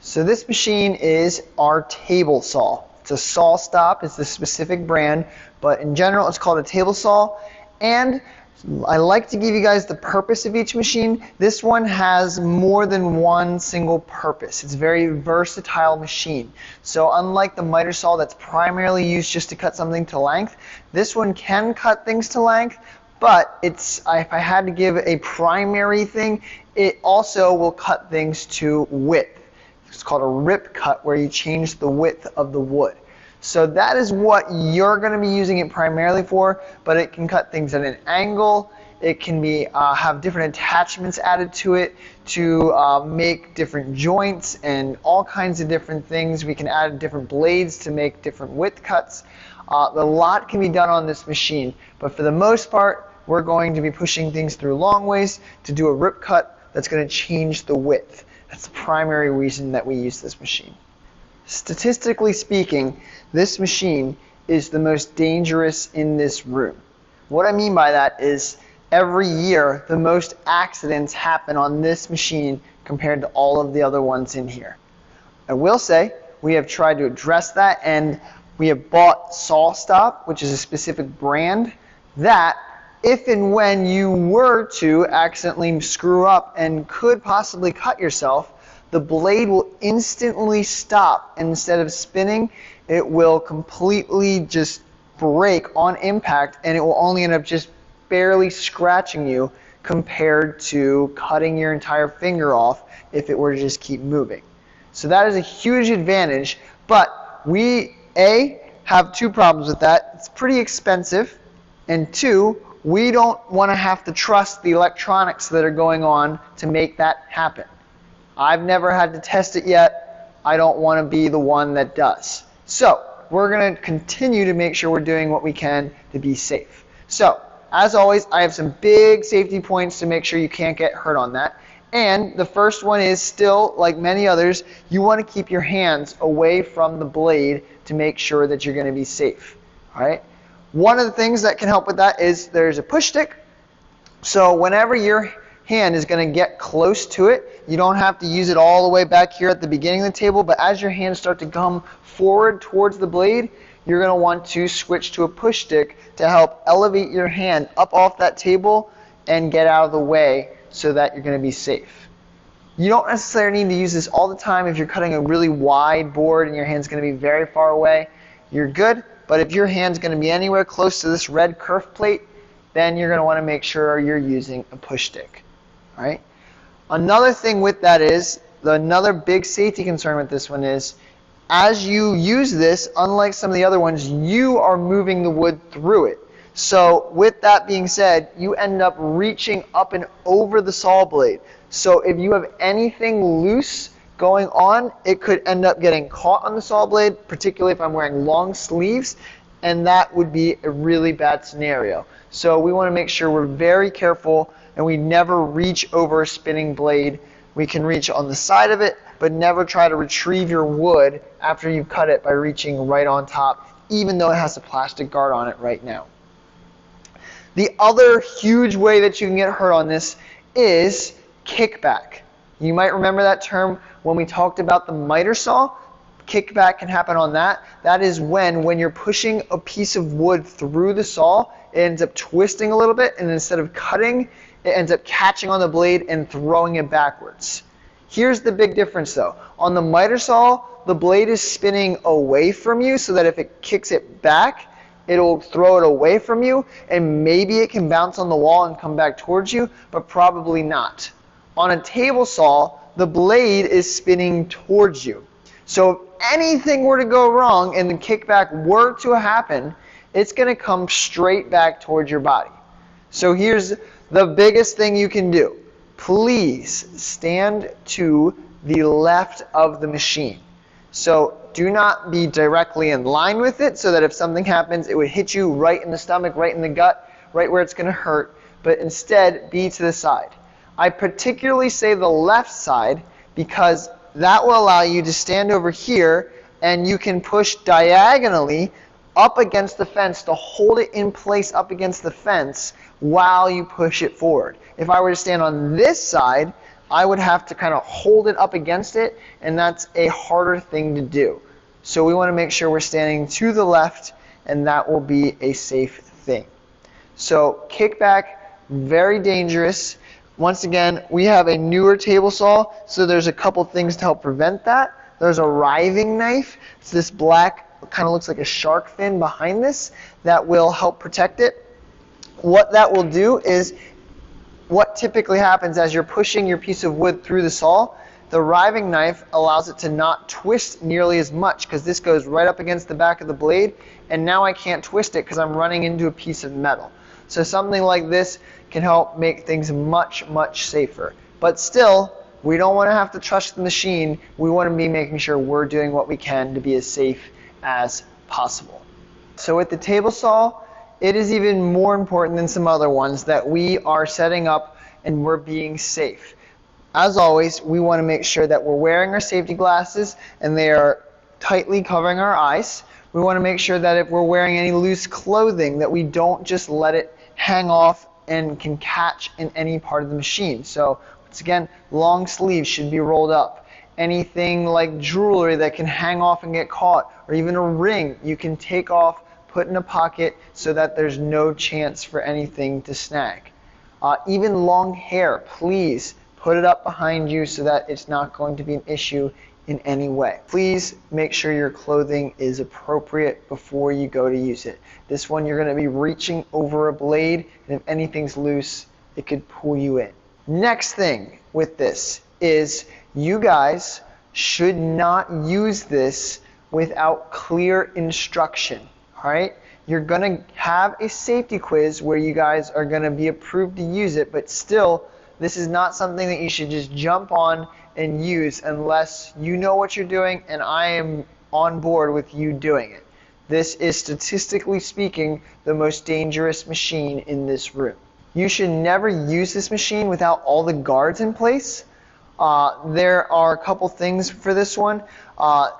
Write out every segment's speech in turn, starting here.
So this machine is our table saw. It's a SawStop, it's the specific brand, but in general it's called a table saw. And I like to give you guys the purpose of each machine. This one has more than one single purpose. It's a very versatile machine. So unlike the miter saw that's primarily used just to cut something to length, this one can cut things to length, but if I had to give a primary thing, it also will cut things to width. It's called a rip cut, where you change the width of the wood. So that is what you're going to be using it primarily for, but it can cut things at an angle. It can be have different attachments added to it to make different joints and all kinds of different things. We can add different blades to make different width cuts. A lot can be done on this machine, but for the most part, we're going to be pushing things through long ways to do a rip cut that's going to change the width. That's the primary reason that we use this machine. Statistically speaking, this machine is the most dangerous in this room. What I mean by that is every year the most accidents happen on this machine compared to all of the other ones in here. I will say we have tried to address that, and we have bought SawStop, which is a specific brand that if and when you were to accidentally screw up and could possibly cut yourself, the blade will instantly stop. Instead of spinning, it will completely just break on impact, and it will only end up just barely scratching you compared to cutting your entire finger off if it were to just keep moving. So that is a huge advantage, but we, have two problems with that. It's pretty expensive, and two, we don't want to have to trust the electronics that are going on to make that happen. I've never had to test it yet. I don't want to be the one that does. So we're going to continue to make sure we're doing what we can to be safe. So as always, I have some big safety points to make sure you can't get hurt on that. And the first one is still, like many others, you want to keep your hands away from the blade to make sure that you're going to be safe. All right? One of the things that can help with that is there's a push stick. So whenever your hand is going to get close to it, you don't have to use it all the way back here at the beginning of the table, but as your hands start to come forward towards the blade, you're going to want to switch to a push stick to help elevate your hand up off that table and get out of the way so that you're going to be safe. You don't necessarily need to use this all the time. If you're cutting a really wide board and your hand's going to be very far away, you're good. But if your hand's going to be anywhere close to this red kerf plate, then you're going to want to make sure you're using a push stick. All right? Another thing with that is, another big safety concern with this one is, as you use this, unlike some of the other ones, you are moving the wood through it. So with that being said, you end up reaching up and over the saw blade. So if you have anything loose going on, it could end up getting caught on the saw blade, particularly if I'm wearing long sleeves, and that would be a really bad scenario. So we want to make sure we're very careful and we never reach over a spinning blade. We can reach on the side of it, but never try to retrieve your wood after you've cut it by reaching right on top, even though it has a plastic guard on it right now. The other huge way that you can get hurt on this is kickback. You might remember that term when we talked about the miter saw. Kickback can happen on that. That is when you're pushing a piece of wood through the saw, it ends up twisting a little bit, and instead of cutting, it ends up catching on the blade and throwing it backwards. Here's the big difference though. On the miter saw, the blade is spinning away from you so that if it kicks it back, it'll throw it away from you, and maybe it can bounce on the wall and come back towards you, but probably not. On a table saw, the blade is spinning towards you. So if anything were to go wrong and the kickback were to happen, it's going to come straight back towards your body. So here's the biggest thing you can do. Please stand to the left of the machine. So do not be directly in line with it so that if something happens, it would hit you right in the stomach, right in the gut, right where it's going to hurt, but instead be to the side. I particularly say the left side because that will allow you to stand over here and you can push diagonally up against the fence to hold it in place up against the fence while you push it forward. If I were to stand on this side, I would have to kind of hold it up against it, and that's a harder thing to do. So we want to make sure we're standing to the left, and that will be a safe thing. So kickback, very dangerous. Once again, we have a newer table saw, so there's a couple things to help prevent that. There's a riving knife. It's this black, kind of looks like a shark fin behind this, that will help protect it. What that will do is, what typically happens as you're pushing your piece of wood through the saw, the riving knife allows it to not twist nearly as much, because this goes right up against the back of the blade, and now I can't twist it because I'm running into a piece of metal. So something like this can help make things much, much safer. But still, we don't want to have to trust the machine. We want to be making sure we're doing what we can to be as safe as possible. So with the table saw, it is even more important than some other ones that we are setting up and we're being safe. As always, we want to make sure that we're wearing our safety glasses and they are tightly covering our eyes. We want to make sure that if we're wearing any loose clothing, that we don't just let it hang off and can catch in any part of the machine. So once again, long sleeves should be rolled up. Anything like jewelry that can hang off and get caught, or even a ring, you can take off, put in a pocket so that there's no chance for anything to snag. Even long hair, please put it up behind you so that it's not going to be an issue in any way. Please make sure your clothing is appropriate before you go to use it. This one, you're going to be reaching over a blade, and if anything's loose, it could pull you in. Next thing with this is you guys should not use this without clear instruction. All right? You're going to have a safety quiz where you guys are going to be approved to use it, but still, this is not something that you should just jump on and use unless you know what you're doing and I am on board with you doing it. This is, statistically speaking, the most dangerous machine in this room. You should never use this machine without all the guards in place. There are a couple things for this one.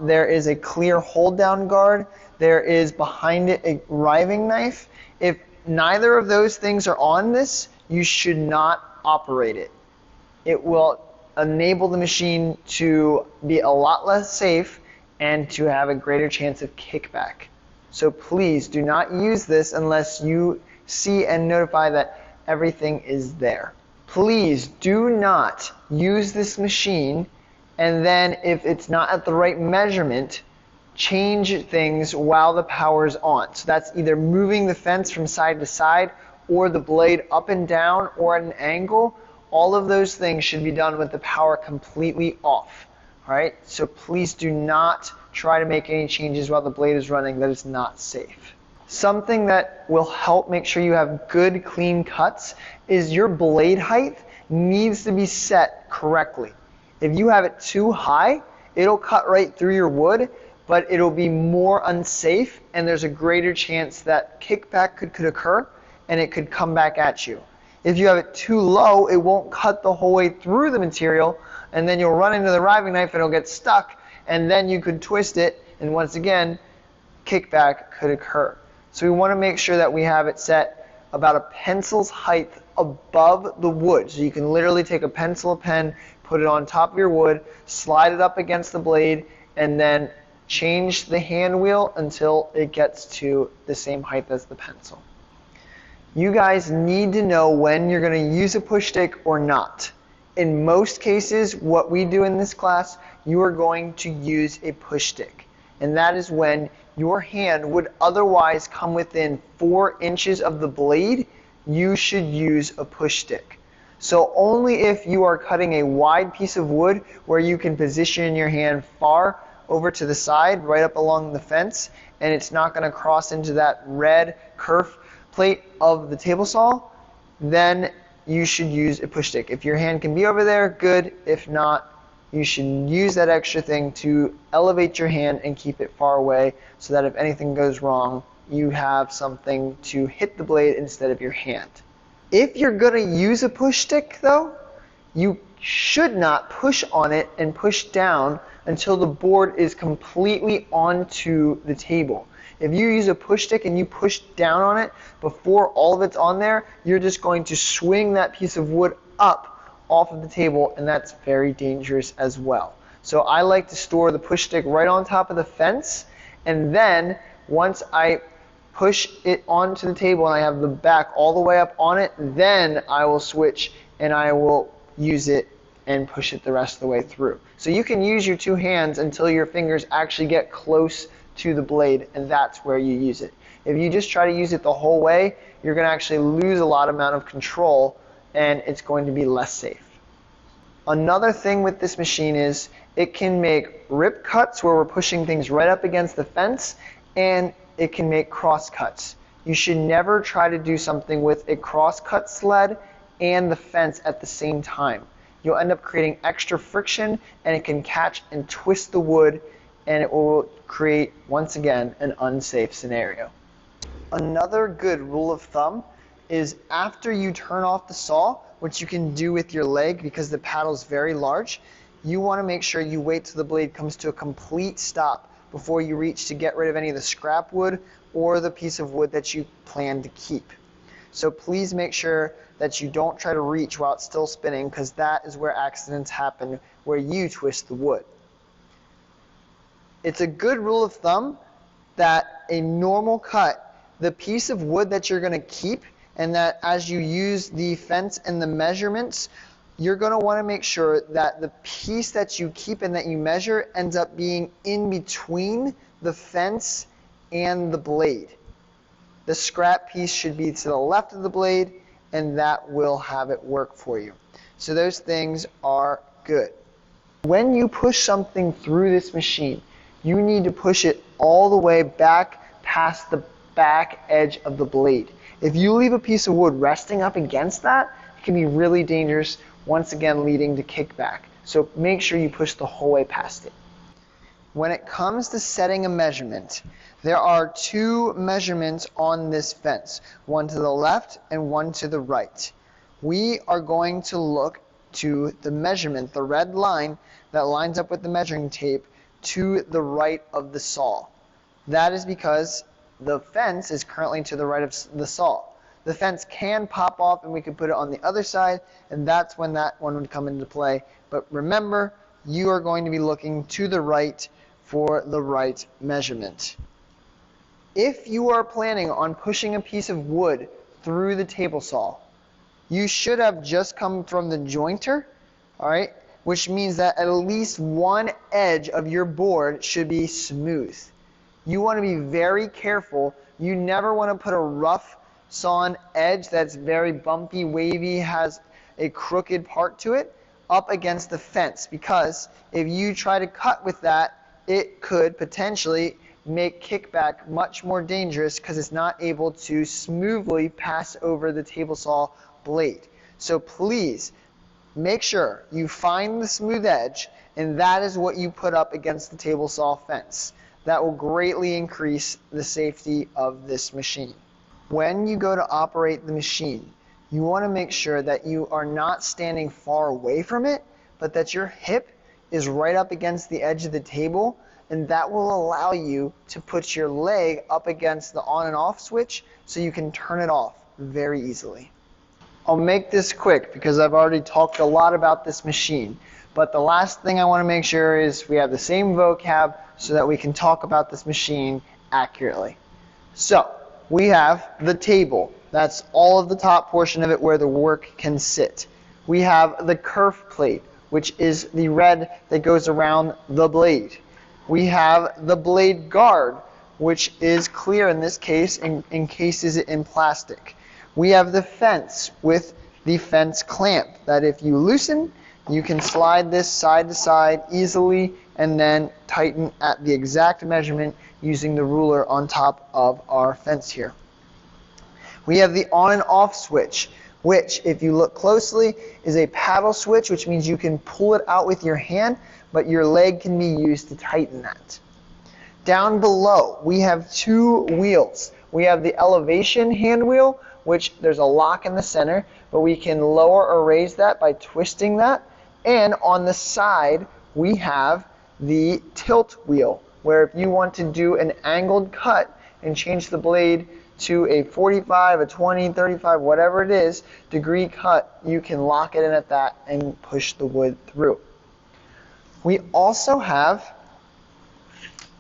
There is a clear hold down guard. There is behind it a riving knife. If neither of those things are on this, you should not operate it. It will enable the machine to be a lot less safe and to have a greater chance of kickback. So please do not use this unless you see and notify that everything is there. Please do not use this machine and then, if it's not at the right measurement, change things while the power is on. So that's either moving the fence from side to side or the blade up and down or at an angle. All of those things should be done with the power completely off. All right? So please do not try to make any changes while the blade is running. That is not safe. Something that will help make sure you have good, clean cuts is your blade height needs to be set correctly. If you have it too high, it'll cut right through your wood, but it'll be more unsafe, and there's a greater chance that kickback could occur, and it could come back at you. If you have it too low, it won't cut the whole way through the material, and then you'll run into the riving knife and it'll get stuck, and then you could twist it, and once again, kickback could occur. So we want to make sure that we have it set about a pencil's height above the wood. So you can literally take a pencil, a pen, put it on top of your wood, slide it up against the blade, and then change the hand wheel until it gets to the same height as the pencil. You guys need to know when you're going to use a push stick or not. In most cases, what we do in this class, you are going to use a push stick. And that is when your hand would otherwise come within 4 inches of the blade, you should use a push stick. So only if you are cutting a wide piece of wood where you can position your hand far over to the side, right up along the fence, and it's not going to cross into that red kerf plate of the table saw, then you should use a push stick. If your hand can be over there, good. If not, you should use that extra thing to elevate your hand and keep it far away so that if anything goes wrong, you have something to hit the blade instead of your hand. If you're going to use a push stick, though, you should not push on it and push down until the board is completely onto the table. If you use a push stick and you push down on it before all of it's on there, you're just going to swing that piece of wood up off of the table, and that's very dangerous as well. So I like to store the push stick right on top of the fence, and then once I push it onto the table and I have the back all the way up on it, then I will switch and I will use it and push it the rest of the way through. So you can use your two hands until your fingers actually get close to the blade, and that's where you use it. If you just try to use it the whole way, you're going to actually lose a lot amount of control, and it's going to be less safe. Another thing with this machine is it can make rip cuts where we're pushing things right up against the fence, and it can make cross cuts. You should never try to do something with a cross cut sled and the fence at the same time. You'll end up creating extra friction, and it can catch and twist the wood, and it will create, once again, an unsafe scenario. Another good rule of thumb is after you turn off the saw, which you can do with your leg because the paddle is very large, you want to make sure you wait till the blade comes to a complete stop before you reach to get rid of any of the scrap wood or the piece of wood that you plan to keep. So please make sure that you don't try to reach while it's still spinning, because that is where accidents happen, where you twist the wood. It's a good rule of thumb that a normal cut, the piece of wood that you're going to keep, and that as you use the fence and the measurements, you're going to want to make sure that the piece that you keep and that you measure ends up being in between the fence and the blade. The scrap piece should be to the left of the blade, and that will have it work for you. So those things are good. When you push something through this machine, you need to push it all the way back past the back edge of the blade. If you leave a piece of wood resting up against that, it can be really dangerous, once again leading to kickback. So make sure you push the whole way past it. When it comes to setting a measurement, there are two measurements on this fence, one to the left and one to the right. We are going to look to the measurement, the red line that lines up with the measuring tape, to the right of the saw. That is because the fence is currently to the right of the saw. The fence can pop off and we can put it on the other side, and that's when that one would come into play. But remember, you are going to be looking to the right for the right measurement. If you are planning on pushing a piece of wood through the table saw, you should have just come from the jointer, all right, which means that at least one edge of your board should be smooth. You want to be very careful. You never want to put a rough sawn edge that's very bumpy, wavy, has a crooked part to it, up against the fence, because if you try to cut with that, it could potentially make kickback much more dangerous because it's not able to smoothly pass over the table saw blade. So please make sure you find the smooth edge, and that is what you put up against the table saw fence. That will greatly increase the safety of this machine. When you go to operate the machine, you want to make sure that you are not standing far away from it, but that your hip is right up against the edge of the table, and that will allow you to put your leg up against the on and off switch so you can turn it off very easily. I'll make this quick because I've already talked a lot about this machine, but the last thing I want to make sure is we have the same vocab so that we can talk about this machine accurately. So we have the table. That's all of the top portion of it where the work can sit. We have the kerf plate, which is the red that goes around the blade. We have the blade guard, which is clear in this case and encases it in plastic. We have the fence with the fence clamp that if you loosen, you can slide this side to side easily and then tighten at the exact measurement using the ruler on top of our fence here. We have the on and off switch, which, if you look closely, is a paddle switch, which means you can pull it out with your hand, but your leg can be used to tighten that. Down below, we have two wheels. We have the elevation hand wheel, which there's a lock in the center, but we can lower or raise that by twisting that. And on the side, we have the tilt wheel, where if you want to do an angled cut and change the blade to a 45, a 20, 35, whatever it is, degree cut, you can lock it in at that and push the wood through. We also have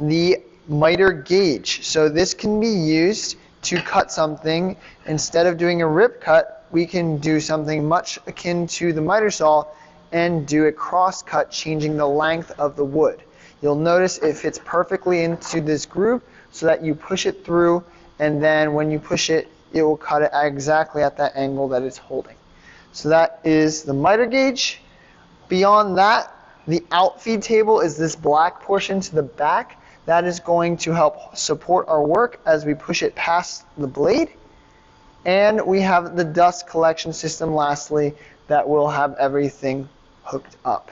the miter gauge. So this can be used to cut something. Instead of doing a rip cut, we can do something much akin to the miter saw and do a cross cut, changing the length of the wood. You'll notice it fits perfectly into this groove so that you push it through, and then when you push it, it will cut it exactly at that angle that it's holding. So that is the miter gauge. Beyond that, the outfeed table is this black portion to the back. That is going to help support our work as we push it past the blade. And we have the dust collection system lastly that will have everything hooked up.